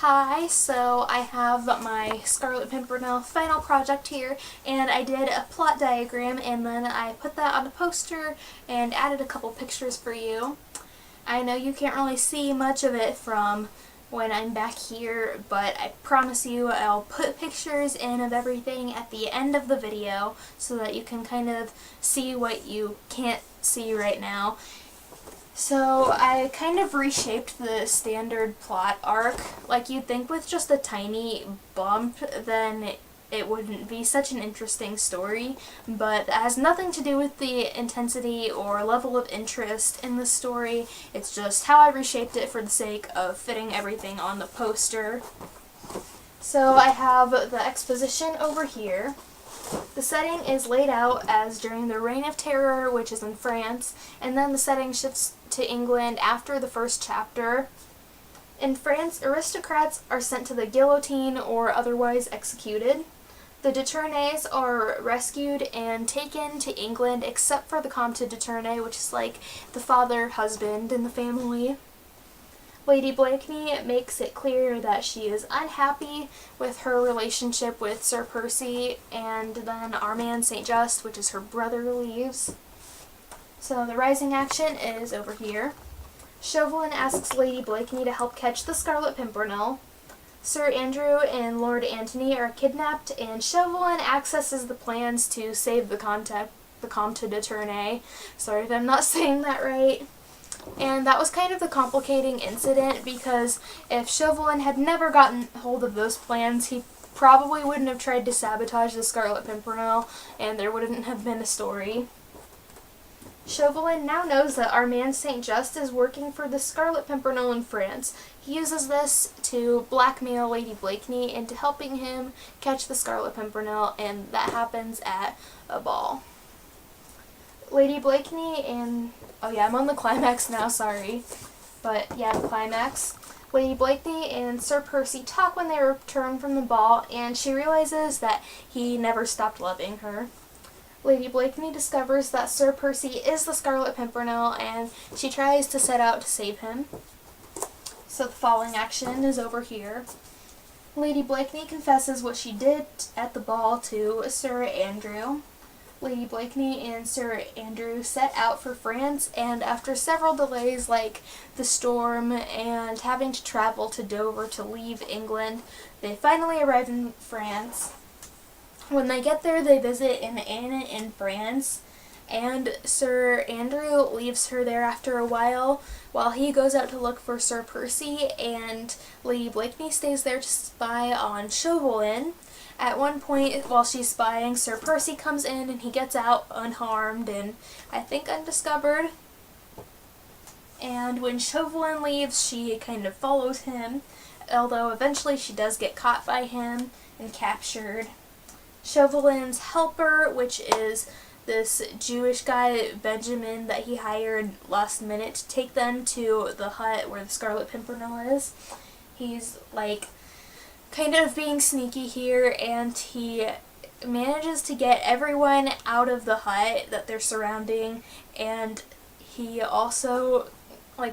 Hi, so I have my Scarlet Pimpernel final project here, and I did a plot diagram and then I put that on a poster and added a couple pictures for you. I know you can't really see much of it from when I'm back here, but I promise you I'll put pictures in of everything at the end of the video so that you can kind of see what you can't see right now. So I kind of reshaped the standard plot arc. Like, you'd think with just a tiny bump then it wouldn't be such an interesting story, but that has nothing to do with the intensity or level of interest in the story. It's just how I reshaped it for the sake of fitting everything on the poster. So I have the exposition over here. The setting is laid out as during the Reign of Terror, which is in France, and then the setting shifts to England after the first chapter. In France, aristocrats are sent to the guillotine or otherwise executed. The de Tournays are rescued and taken to England, except for the Comte de Tournay, which is like the father-husband in the family. Lady Blakeney makes it clear that she is unhappy with her relationship with Sir Percy, and then our man St. Just, which is her brother, leaves. So the rising action is over here. Chauvelin asks Lady Blakeney to help catch the Scarlet Pimpernel. Sir Andrew and Lord Antony are kidnapped, and Chauvelin accesses the plans to save the Comte de Tournay. Sorry if I'm not saying that right. And that was kind of the complicating incident, because if Chauvelin had never gotten hold of those plans, he probably wouldn't have tried to sabotage the Scarlet Pimpernel, and there wouldn't have been a story. Chauvelin now knows that our man St. Just is working for the Scarlet Pimpernel in France. He uses this to blackmail Lady Blakeney into helping him catch the Scarlet Pimpernel, and that happens at a ball. Lady Blakeney and... oh yeah, I'm on the climax now, sorry. But yeah, the climax. Lady Blakeney and Sir Percy talk when they return from the ball, and she realizes that he never stopped loving her. Lady Blakeney discovers that Sir Percy is the Scarlet Pimpernel, and she tries to set out to save him. So the falling action is over here. Lady Blakeney confesses what she did at the ball to Sir Andrew. Lady Blakeney and Sir Andrew set out for France, and after several delays like the storm and having to travel to Dover to leave England, they finally arrive in France. When they get there, they visit an inn in France, and Sir Andrew leaves her there after a while he goes out to look for Sir Percy, and Lady Blakeney stays there to spy on Chauvelin. At one point, while she's spying, Sir Percy comes in and he gets out unharmed and I think undiscovered. And when Chauvelin leaves, she kind of follows him, although eventually she does get caught by him and captured. Chauvelin's helper, which is this Jewish guy, Benjamin, that he hired last minute to take them to the hut where the Scarlet Pimpernel is. He's like kind of being sneaky here, and he manages to get everyone out of the hut that they're surrounding, and he also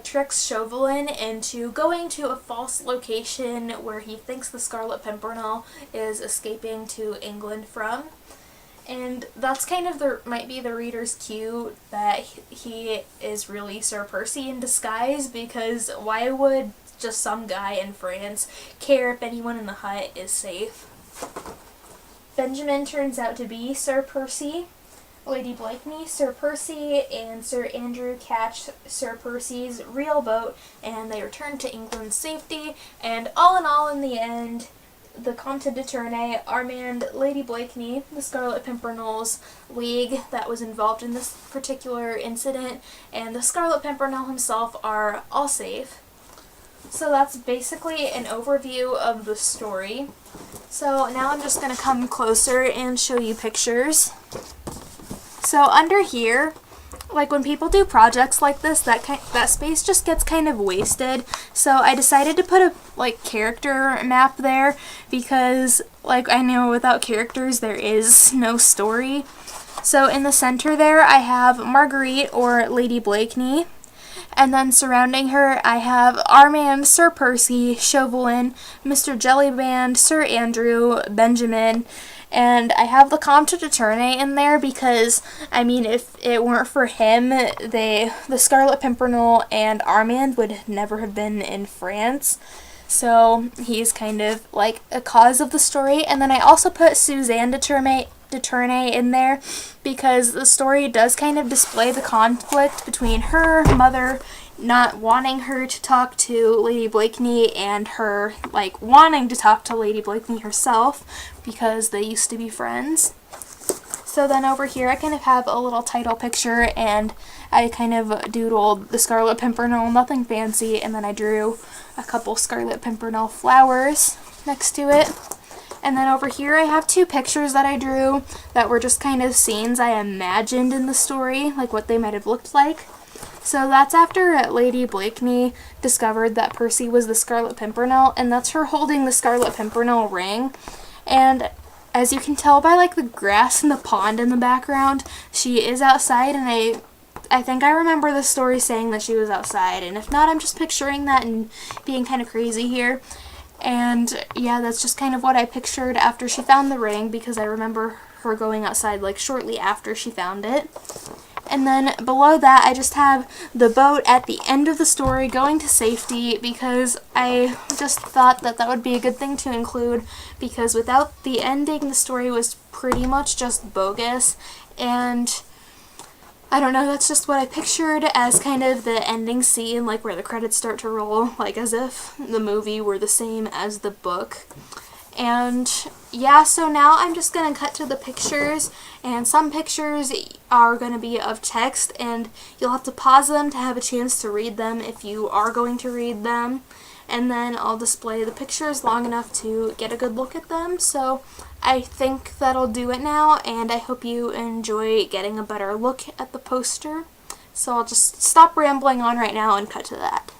tricks Chauvelin into going to a false location where he thinks the Scarlet Pimpernel is escaping to England from. And that's kind of might be the reader's cue that he is really Sir Percy in disguise, because why would just some guy in France care if anyone in the hut is safe? Benjamin turns out to be Sir Percy. Lady Blakeney, Sir Percy, and Sir Andrew catch Sir Percy's real boat, and they return to England's safety, and all in all, in the end, the Comte de Tournay, Armand, Lady Blakeney, the Scarlet Pimpernel's league that was involved in this particular incident, and the Scarlet Pimpernel himself are all safe. So that's basically an overview of the story. So now I'm just going to come closer and show you pictures. So under here, when people do projects like this, that space just gets kind of wasted. So I decided to put a character map there, because I know without characters there is no story. So in the center there I have Marguerite, or Lady Blakeney. And then surrounding her, I have our man, Sir Percy, Chauvelin, Mr. Jellyband, Sir Andrew, Benjamin, and I have the Comte de Tournai in there because, I mean, if it weren't for him, the Scarlet Pimpernel and Armand would never have been in France. So he's kind of like a cause of the story. And then I also put Suzanne de Tournai in there because the story does kind of display the conflict between her mother not wanting her to talk to Lady Blakeney and her like wanting to talk to Lady Blakeney herself because they used to be friends. So then over here I kind of have a little title picture and I kind of doodled the Scarlet Pimpernel, nothing fancy, and then I drew a couple Scarlet Pimpernel flowers next to it. And then over here I have two pictures that I drew that were just kind of scenes I imagined in the story, like what they might have looked like. So that's after Lady Blakeney discovered that Percy was the Scarlet Pimpernel, and that's her holding the Scarlet Pimpernel ring. And as you can tell by like the grass and the pond in the background, she is outside, and I think I remember the story saying that she was outside, and if not, I'm just picturing that and being kind of crazy here. And yeah, that's just kind of what I pictured after she found the ring, because I remember her going outside like shortly after she found it. And then below that, I just have the boat at the end of the story going to safety because I just thought that that would be a good thing to include, because without the ending, the story was pretty much just bogus. And I don't know, that's just what I pictured as kind of the ending scene, like where the credits start to roll, like as if the movie were the same as the book. And yeah, so now I'm just going to cut to the pictures, and some pictures are going to be of text, and you'll have to pause them to have a chance to read them if you are going to read them. And then I'll display the pictures long enough to get a good look at them. So I think that'll do it now, and I hope you enjoy getting a better look at the poster. So I'll just stop rambling on right now and cut to that.